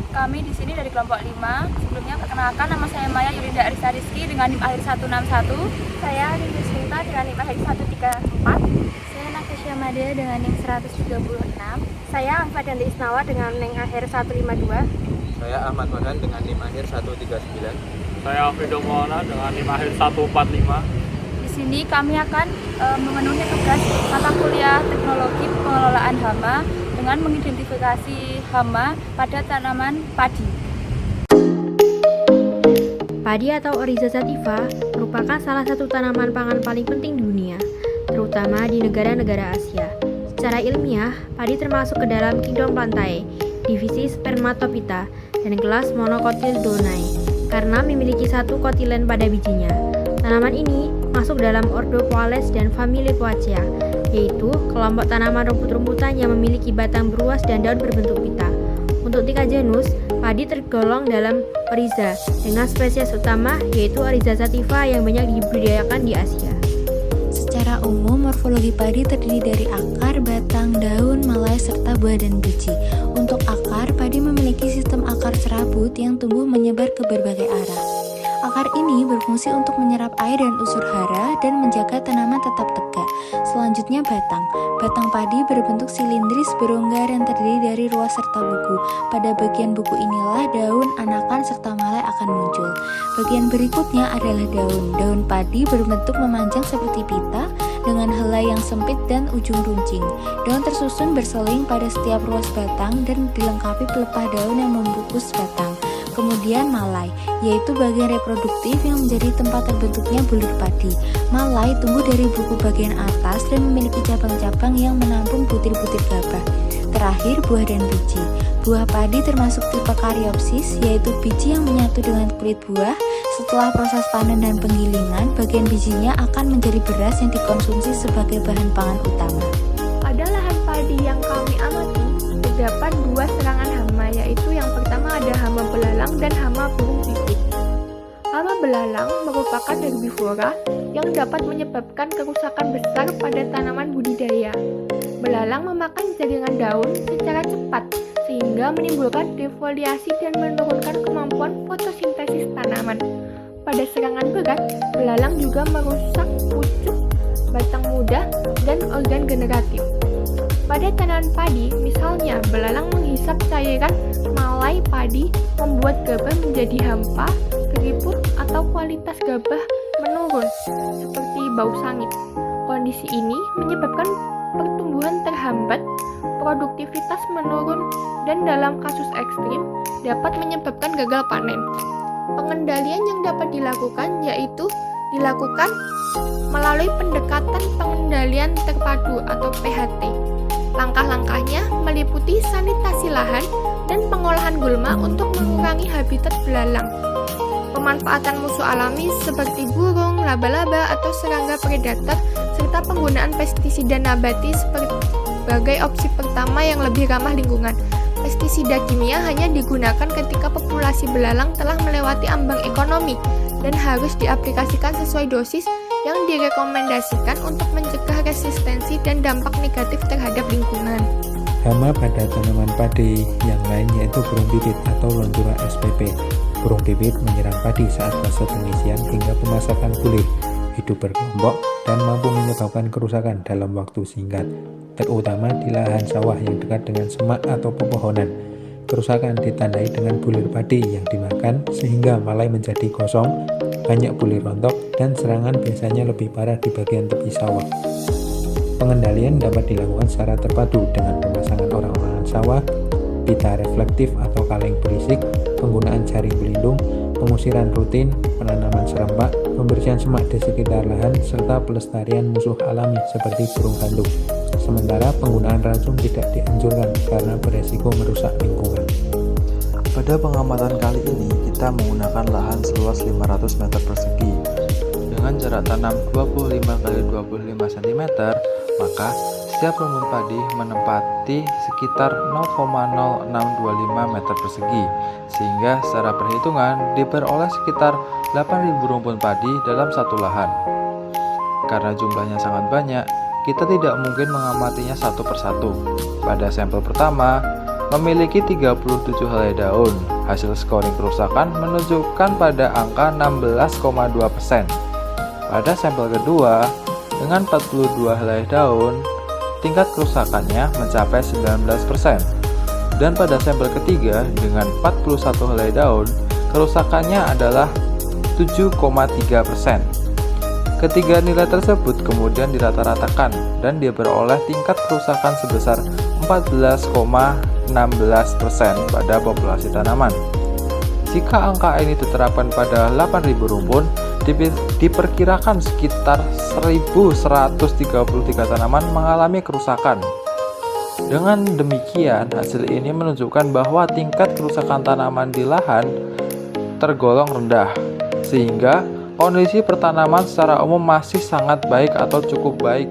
Kami di sini dari kelompok 5. Sebelumnya perkenalkan, nama saya Maya Yulinda Arisa Rizky dengan NIM akhir 161. Saya Nindya Sinta dengan NIM akhir 134. Saya Nakesha Madea dengan NIM 136. Saya Anfadanti Isnawa dengan NIM akhir 152. Saya Ahmad Farhan dengan NIM akhir 139. Saya Alfredo Maulana dengan NIM akhir 145. Di sini kami akan memenuhi tugas mata kuliah teknologi pengelolaan hama dengan mengidentifikasi hama pada tanaman padi. Padi atau Oryza sativa merupakan salah satu tanaman pangan paling penting di dunia, terutama di negara-negara Asia. Secara ilmiah, padi termasuk ke dalam kingdom Plantae, divisi Spermatophyta, dan kelas Monocotyledonae, karena memiliki satu kotilen pada bijinya. Tanaman ini masuk dalam ordo Poales dan famili Poaceae, yaitu kelompok tanaman rumput-rumputan yang memiliki batang beruas dan daun berbentuk pita. Untuk tingkat genus, padi tergolong dalam Oryza dengan spesies utama yaitu Oryza sativa yang banyak dibudidayakan di Asia. Secara umum, morfologi padi terdiri dari akar, batang, daun, malai, serta buah dan biji. Untuk akar, padi memiliki sistem akar serabut yang tumbuh menyebar ke berbagai arah. Akar ini berfungsi untuk menyerap air dan unsur hara dan menjaga tanaman tetap tegak. Selanjutnya batang. Batang padi berbentuk silindris berongga dan terdiri dari ruas serta buku. Pada bagian buku inilah daun, anakan, serta malai akan muncul. Bagian berikutnya adalah daun. Daun padi berbentuk memanjang seperti pita dengan helai yang sempit dan ujung runcing. Daun tersusun berseling pada setiap ruas batang dan dilengkapi pelepah daun yang membungkus batang. Kemudian malai, yaitu bagian reproduktif yang menjadi tempat terbentuknya bulir padi. Malai tumbuh dari buku bagian atas dan memiliki cabang-cabang yang menampung butir-butir gabah. Terakhir, buah dan biji. Buah padi termasuk tipe karyopsis, yaitu biji yang menyatu dengan kulit buah. Setelah proses panen dan penggilingan, bagian bijinya akan menjadi beras yang dikonsumsi sebagai bahan pangan utama. Pada lahan padi yang kami amati, terdapat dua serangan hama, yaitu yang pertama ada hama belalang dan hama burung pipit. Hama belalang merupakan herbivora yang dapat menyebabkan kerusakan besar pada tanaman budidaya. Belalang memakan jaringan daun secara cepat sehingga menimbulkan defoliasi dan menurunkan kemampuan fotosintesis tanaman. Pada serangan berat, belalang juga merusak pucuk, batang muda, dan organ generatif. Pada tanaman padi, misalnya belalang menghisap cairan malai padi, membuat gabah menjadi hampa, keriput, atau kualitas gabah menurun, seperti bau sangit. Kondisi ini menyebabkan pertumbuhan terhambat, produktivitas menurun, dan dalam kasus ekstrim dapat menyebabkan gagal panen. Pengendalian yang dapat dilakukan yaitu dilakukan melalui pendekatan pengendalian terpadu atau PHT. Langkah-langkahnya meliputi sanitasi lahan dan pengolahan gulma untuk mengurangi habitat belalang. Pemanfaatan musuh alami seperti burung, laba-laba, atau serangga predator, serta penggunaan pestisida nabati sebagai opsi pertama yang lebih ramah lingkungan. Pestisida kimia hanya digunakan ketika populasi belalang telah melewati ambang ekonomi dan harus diaplikasikan sesuai dosis yang direkomendasikan untuk mencegah resistensi dan dampak negatif terhadap lingkungan. Hama pada tanaman padi yang lain yaitu burung pipit atau Lontura spp. Burung pipit menyerang padi saat fase pengisian hingga pemasakan bulir, hidup berkelompok, dan mampu menyebabkan kerusakan dalam waktu singkat, terutama di lahan sawah yang dekat dengan semak atau pepohonan. Kerusakan ditandai dengan bulir padi yang dimakan sehingga malai menjadi kosong, banyak bulir rontok, dan serangan biasanya lebih parah di bagian tepi sawah. Pengendalian dapat dilakukan secara terpadu dengan pemasangan orang-orangan sawah, pita reflektif atau kaleng berisik, penggunaan jaring pelindung, pengusiran rutin, penanaman serempak, pembersihan semak di sekitar lahan, serta pelestarian musuh alami seperti burung gandum. Sementara penggunaan racun tidak dianjurkan karena beresiko merusak lingkungan. Pada pengamatan kali ini, kita menggunakan lahan seluas 500 meter persegi. Dengan jarak tanam 25 x 25 cm, maka setiap rumpun padi menempati sekitar 0,0625 meter persegi, sehingga secara perhitungan diperoleh sekitar 8.000 rumpun padi dalam satu lahan. Karena jumlahnya sangat banyak, kita tidak mungkin mengamatinya satu persatu. Pada sampel pertama, memiliki 37 helai daun. Hasil scoring kerusakan menunjukkan pada angka 16,2%. Pada sampel kedua, dengan 42 helai daun, tingkat kerusakannya mencapai 19%. Dan pada sampel ketiga, dengan 41 helai daun, kerusakannya adalah 7,3%. Ketiga nilai tersebut kemudian dirata-ratakan dan dia beroleh tingkat kerusakan sebesar 14,16% pada populasi tanaman. Jika angka ini diterapkan pada 8.000 rumpun, diperkirakan sekitar 1.133 tanaman mengalami kerusakan. Dengan demikian, hasil ini menunjukkan bahwa tingkat kerusakan tanaman di lahan tergolong rendah, sehingga kondisi pertanaman secara umum masih sangat baik atau cukup baik.